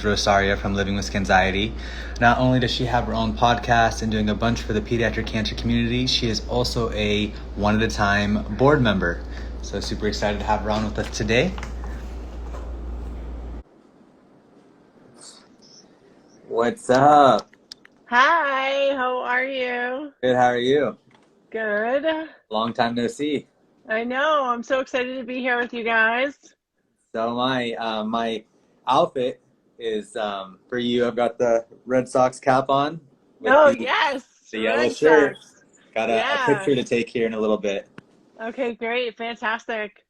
Rosaria from Living with Scanxiety. Not only does she have her own podcast and doing a bunch for the pediatric cancer community, she is also a One at a Time board member. So super excited to have her on with us today. What's up? Hi, how are you? Good, how are you? Good. Long time no see. I know, I'm so excited to be here with you guys. So my outfit is for you. I've got the Red Sox cap on with Oh, the yes, yellow Red shirt. Sox. Got a Yeah. picture to take here in a little bit. Okay, great, fantastic.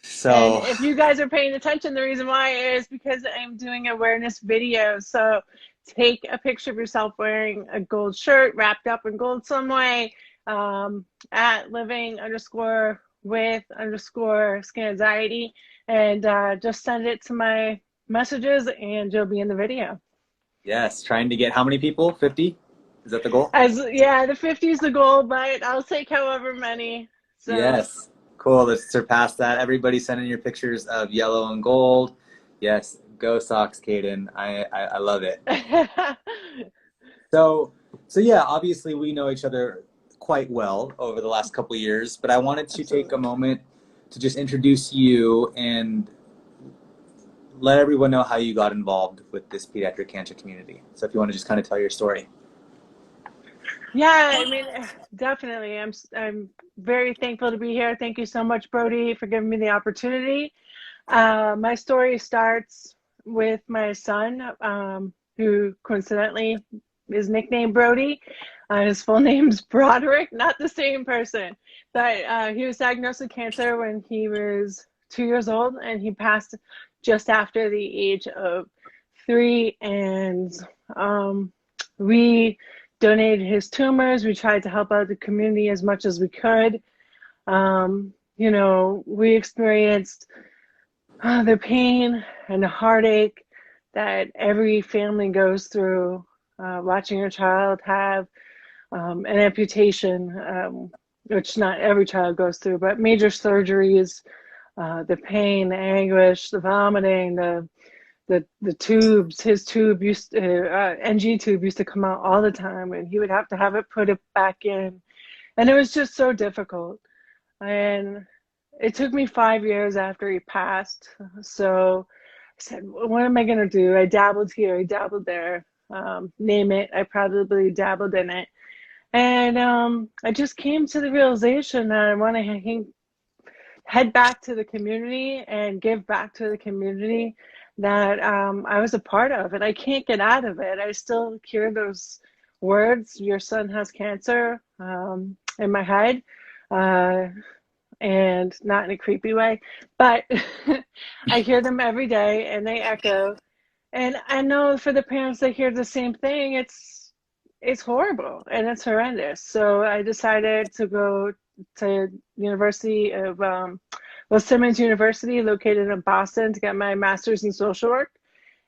And So if you guys are paying attention, the reason why is because I'm doing awareness videos. So take a picture of yourself wearing a gold shirt wrapped up in gold some way at living_with_Scanxiety and just send it to my messages and you'll be in the video. yes, trying to get how many people? 50? Is that the goal? Yeah, the 50 is the goal, but I'll take however many. So Yes. Cool. Let's surpass that. Everybody sending your pictures of yellow and gold. Yes. Go Sox, Caden. I love it. So yeah, obviously we know each other quite well over the last couple of years, but I wanted to take a moment to just introduce you and let everyone know how you got involved with this pediatric cancer community. So if you want to just kind of tell your story. Yeah, I mean, definitely. I'm very thankful to be here. Thank you so much, Brodi, for giving me the opportunity. My story starts with my son, who coincidentally is nicknamed Brody. His full name's Broderick, not the same person. But he was diagnosed with cancer when he was 2 years old, and he passed just after the age of 3. And we donated his tumors. We tried to help out the community as much as we could. We experienced the pain and the heartache that every family goes through, watching your child have an amputation, which not every child goes through, but major surgeries, the pain, the anguish, the vomiting, the tubes. His tube NG tube used to come out all the time, and he would have to have it put it back in, and it was just so difficult. And it took me 5 years after he passed. So I said, what am I going to do? I dabbled here, I dabbled there. Name it, I probably dabbled in it. And I just came to the realization that I want to head back to the community and give back to the community that I was a part of. And I can't get out of it. I still hear those words, your son has cancer, in my head. And not in a creepy way, but I hear them every day and they echo. And I know for the parents that hear the same thing, it's horrible and it's horrendous. So I decided to go to University of Simmons University, located in Boston, to get my master's in social work.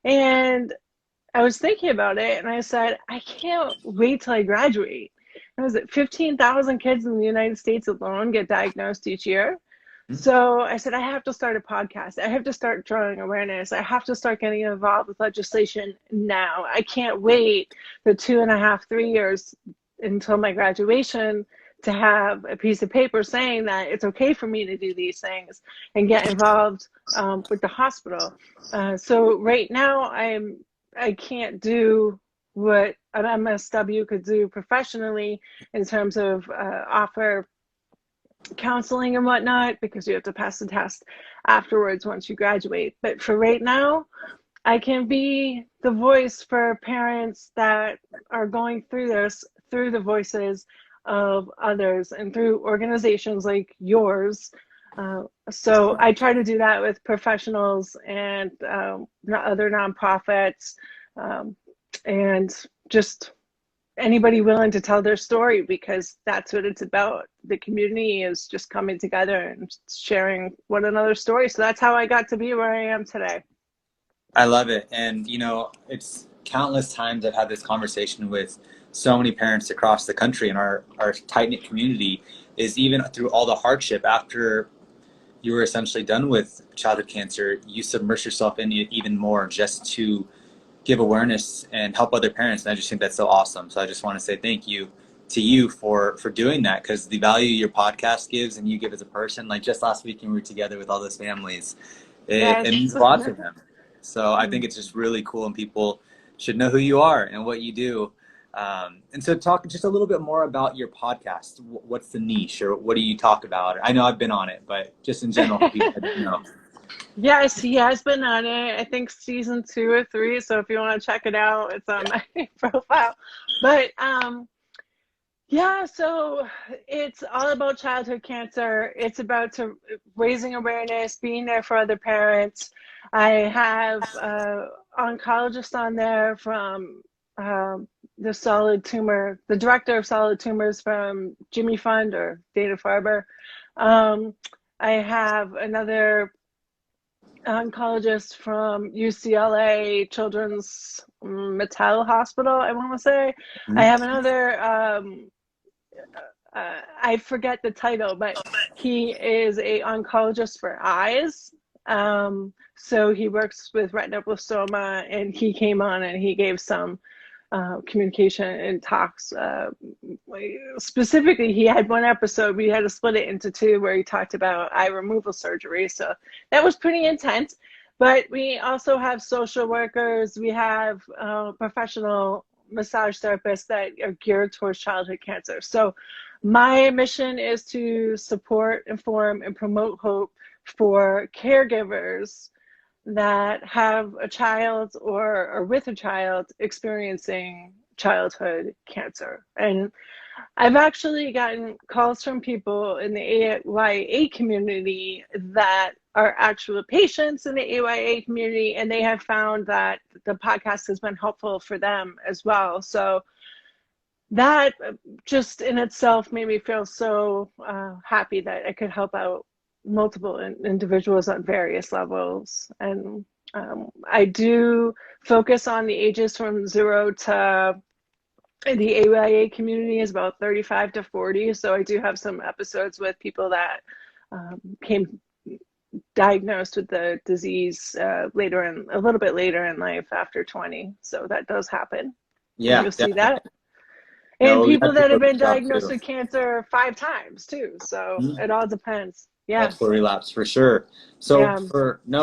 And I was thinking about it and I said, I can't wait till I graduate. And was it 15,000 kids in the United States alone get diagnosed each year? So I said, I have to start a podcast. I have to start drawing awareness. I have to start getting involved with legislation now. I can't wait the 2.5, 3 years until my graduation to have a piece of paper saying that it's okay for me to do these things and get involved with the hospital. So right now I can't do what an MSW could do professionally in terms of offer counseling and whatnot, because you have to pass the test afterwards once you graduate. But for right now, I can be the voice for parents that are going through this through the voices of others and through organizations like yours. So I try to do that with professionals and other nonprofits, and just anybody willing to tell their story, because that's what it's about. The community is just coming together and sharing one another's story. So that's how I got to be where I am today. I love it. And, it's countless times I've had this conversation with so many parents across the country, and our tight-knit community is, even through all the hardship after you were essentially done with childhood cancer, you submerge yourself in it even more just to give awareness and help other parents. And I just think that's so awesome. So I just want to say thank you to you for doing that, because the value your podcast gives and you give as a person, like just last week when we were together with all those families, it Yes. means a lot to them. So I think it's just really cool, and people should know who you are and what you do. And so talk just a little bit more about your podcast. What's the niche, or what do you talk about? I know I've been on it, but just in general for people that don't know. Yes, he has been on it. I think season 2 or 3. So if you want to check it out, it's on my profile. But yeah, so it's all about childhood cancer. It's about raising awareness, being there for other parents. I have oncologist on there from the director of solid tumors from Jimmy Fund or Dana-Farber. I have another oncologist from UCLA Children's Mattel Hospital, I want to say. I have another, I forget the title, but he is a oncologist for eyes. So he works with retinoblastoma, and he came on and he gave some communication and talks. Specifically, he had one episode, we had to split it into 2, where he talked about eye removal surgery. So that was pretty intense. But we also have social workers, we have professional massage therapists that are geared towards childhood cancer. So my mission is to support, inform, and promote hope for caregivers that have a child or are with a child experiencing childhood cancer. And I've actually gotten calls from people in the AYA community that are actual patients in the AYA community, and they have found that the podcast has been helpful for them as well. So that just in itself made me feel so happy that I could help out multiple individuals on various levels. And I do focus on the ages from 0 to, the AYA community is about 35 to 40. So I do have some episodes with people that came diagnosed with the disease a little bit later in life, after 20. So that does happen. Yeah, You'll see definitely. that. And No, you people have to that do a have good been job diagnosed too. with cancer 5 times too. So it all depends. Yeah. Multiple relapse for sure. So Yeah.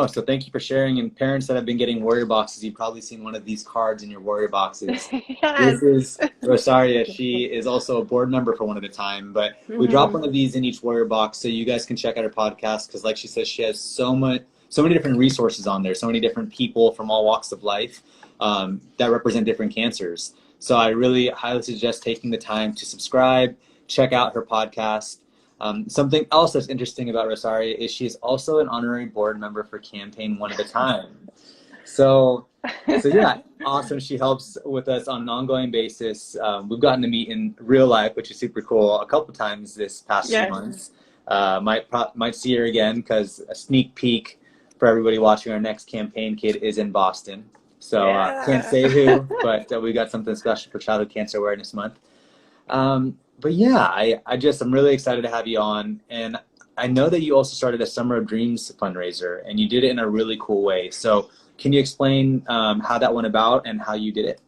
so thank you for sharing. And parents that have been getting warrior boxes, you've probably seen one of these cards in your warrior boxes. Yes. This is Rosaria. She is also a board member for One at a Time, but we drop Mm-hmm. one of these in each warrior box so you guys can check out her podcast, because like she says, she has so many different resources on there, so many different people from all walks of life that represent different cancers. So I really highly suggest taking the time to subscribe, check out her podcast. Something else that's interesting about Rosaria is she's also an honorary board member for Campaign One at a Time. So yeah, awesome. She helps with us on an ongoing basis. We've gotten to meet in real life, which is super cool, a couple times this past few Yeah. months. Might see her again, because a sneak peek for everybody watching, our next campaign kid is in Boston. So can't Yeah. say who, but we got something special for Childhood Cancer Awareness Month. But yeah, I'm really excited to have you on. And I know that you also started a Summer of Dreams fundraiser, and you did it in a really cool way. So can you explain how that went about and how you did it?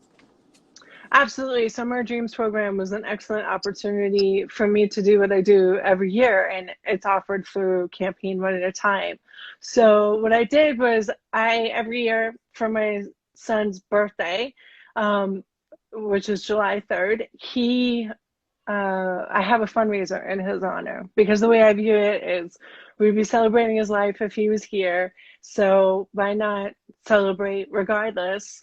Absolutely. Summer Dreams program was an excellent opportunity for me to do what I do every year, and it's offered through Campaign One at a Time. So what I did was, every year for my son's birthday, which is July 3rd, I have a fundraiser in his honor, because the way I view it is we'd be celebrating his life if he was here. So why not celebrate regardless,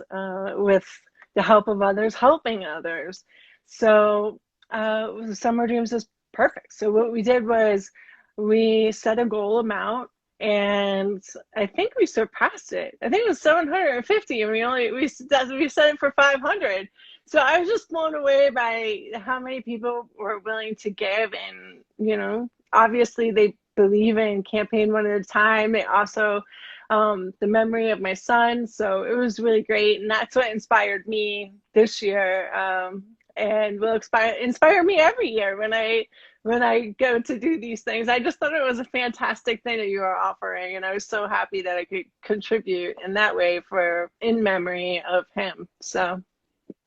with the help of others, helping others. So Summer Dreams is perfect. So what we did was we set a goal amount, and I think we surpassed it. I think it was 750, and we set it for 500. So I was just blown away by how many people were willing to give, and obviously they believe in Campaign One at a Time. They also the memory of my son. So it was really great. And that's what inspired me this year, and will inspire me every year when I when I go to do these things. I just thought it was a fantastic thing that you are offering, and I was so happy that I could contribute in that way for in memory of him. So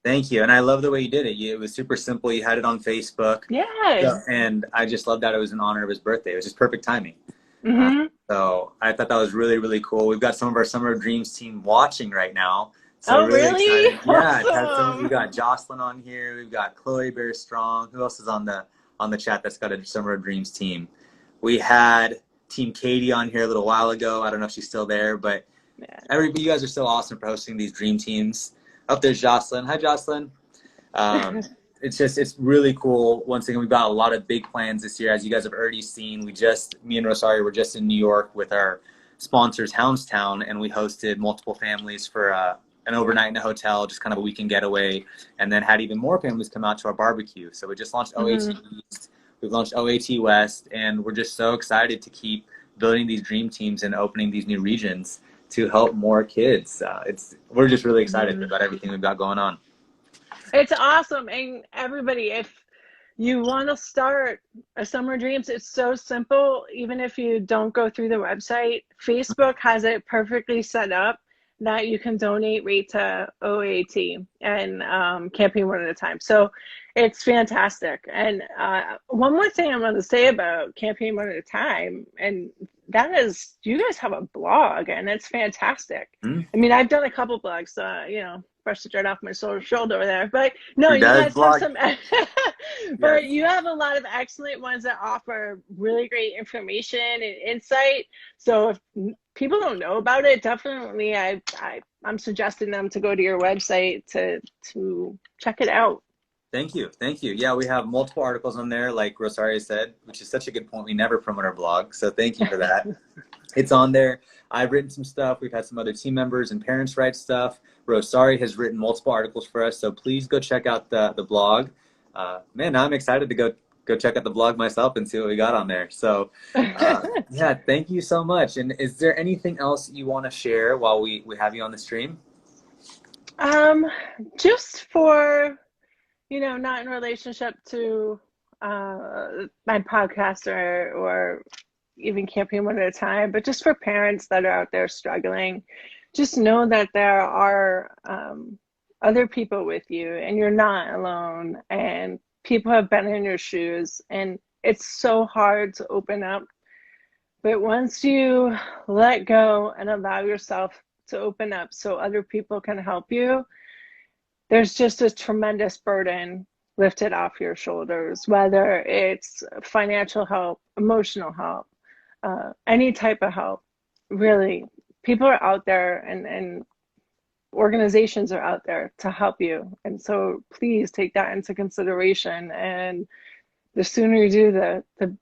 Thank you. And I love the way you did it. It was super simple. You had it on Facebook. yeah. Yeah. And I just love that it was in honor of his birthday. It was just perfect timing. Uh, Mm-hmm. so I thought that was really, really cool. We've got some of our Summer of Dreams team watching right now. So Oh, really really? excited. Yeah, we've Awesome. got Jocelyn on here. We've got Chloe Bear Strong. Who else is on the chat that's got a Summer of Dreams team? We had Team Katie on here a little while ago. I don't know if she's still there, but Yeah. everybody, you guys are so awesome for hosting these dream teams. Up there's Jocelyn. Hi, Jocelyn. It's really cool. Once again, we've got a lot of big plans this year, as you guys have already seen. Me and Rosaria were just in New York with our sponsors, Houndstown, and we hosted multiple families for an overnight in a hotel, just kind of a weekend getaway, and then had even more families come out to our barbecue. So we just launched OAT Mm-hmm. East, we've launched OAT West, and we're just so excited to keep building these dream teams and opening these new regions to help more kids. We're just really excited Mm-hmm. about everything we've got going on. It's awesome. And everybody, if you want to start a Summer Dreams, it's so simple. Even if you don't go through the website, Facebook has it perfectly set up that you can donate right to OAT and Campaign One at a Time. So it's fantastic. And one more thing I'm going to say about Campaign One at a Time, and that is, you guys have a blog, and it's fantastic. Hmm? I mean, I've done a couple blogs, brush the dirt off my shoulder over there. But no, Who you does guys have blog? some, but Yes. you have a lot of excellent ones that offer really great information and insight. So if people don't know about it, definitely I'm suggesting them to go to your website to check it out. Thank you. Thank you. Yeah, we have multiple articles on there, like Rosaria said, which is such a good point. We never promote our blog, so thank you for that. It's on there. I've written some stuff. We've had some other team members and parents write stuff. Rosaria has written multiple articles for us, so please go check out the blog. Man, now I'm excited to go check out the blog myself and see what we got on there. So, yeah, thank you so much. And is there anything else you want to share while we have you on the stream? um, just for not in relationship to my podcast or even Campaign One at a Time, but just for parents that are out there struggling, just know that there are other people with you and you're not alone, and people have been in your shoes, and it's so hard to open up. But once you let go and allow yourself to open up so other people can help you, there's just a tremendous burden lifted off your shoulders, whether it's financial help, emotional help, any type of help. Really, people are out there, and organizations are out there to help you. And so please take that into consideration. And the sooner you do, the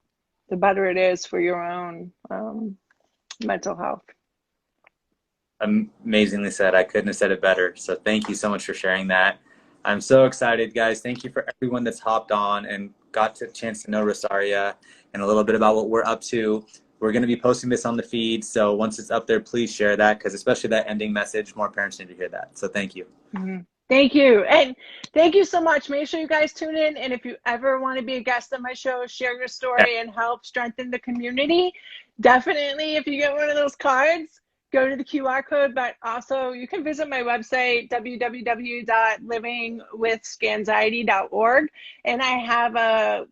better it is for your own mental health. Amazingly said. I couldn't have said it better. So thank you so much for sharing that. I'm so excited, guys. Thank you for everyone that's hopped on and got a chance to know Rosaria and a little bit about what we're up to. We're going to be posting this on the feed, so once it's up there, please share that, because especially that ending message, more parents need to hear that. So thank you. Mm-hmm. Thank you. And thank you so much. Make sure you guys tune in. And if you ever want to be a guest on my show, share your Yeah. story and help strengthen the community, definitely, if you get one of those cards, go to the QR code. But also, you can visit my website, www.livingwithscanxiety.org. And I have a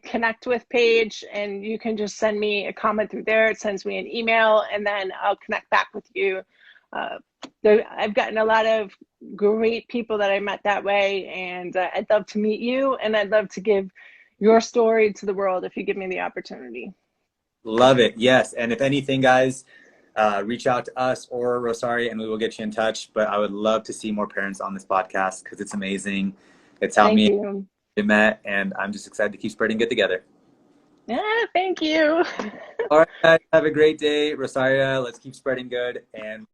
connect with page, and you can just send me a comment through there. It sends me an email, and then I'll connect back with you. I've gotten a lot of great people that I met that way, and I'd love to meet you, and I'd love to give your story to the world if you give me the opportunity. Love it. Yes. And if anything, guys, reach out to us or Rosaria and we will get you in touch. But I would love to see more parents on this podcast, because it's amazing. It's how Thank me you. and you met, and I'm just excited to keep spreading good together. Yeah, thank you. All right, guys, have a great day. Rosaria, let's keep spreading good, and